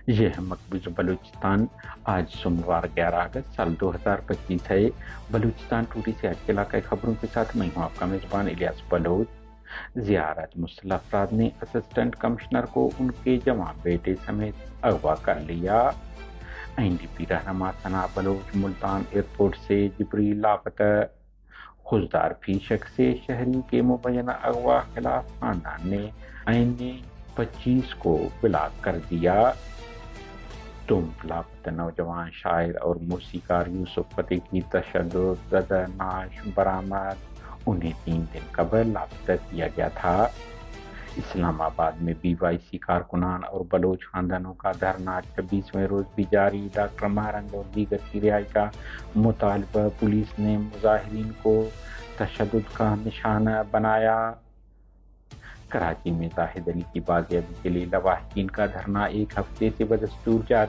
یہ ہے مقبوضہ بلوچستان۔ آج سوموار 11 اگست سال 2025 ہے۔ بلوچستان ٹوڈے سے آج کے علاقائی خبروں کے ساتھ میں ہوں آپ کا میزبان الیاس بلوچ۔ زیارت مسلح افراد نے اسسٹنٹ کمشنر کو ان کے جوان بیٹے سمیت اغوا کر لیا۔ این ڈی پی رہنما ثنا بلوچ ملتان ایئرپورٹ سے جبری لاپتہ۔ خوزدار فی شخص شہری کے مبینہ اغوا خلاف خاندان نے این 25 کو بلاک کر دیا۔ لاپتہ نوجوان شاعر اور موسیقار یوسف فتح کی تشدد زدہ نعش برآمد۔ انہیں 3 دن قبل لاپتہ کیا گیا تھا۔ اسلام آباد میں بی وائی سی کارکنان اور بلوچ خاندانوں کا دھرنا 26ویں روز بھی جاری۔ ڈاکٹر مہرنگ اور دیگر کی رہائی کا مطالبہ۔ پولیس نے مظاہرین کو تشدد کا نشانہ بنایا۔ کراچی میں زاہد علی کی بازیابی کے لیے لواحقین کا دھرنا 1 ہفتے سے بدستور جاری۔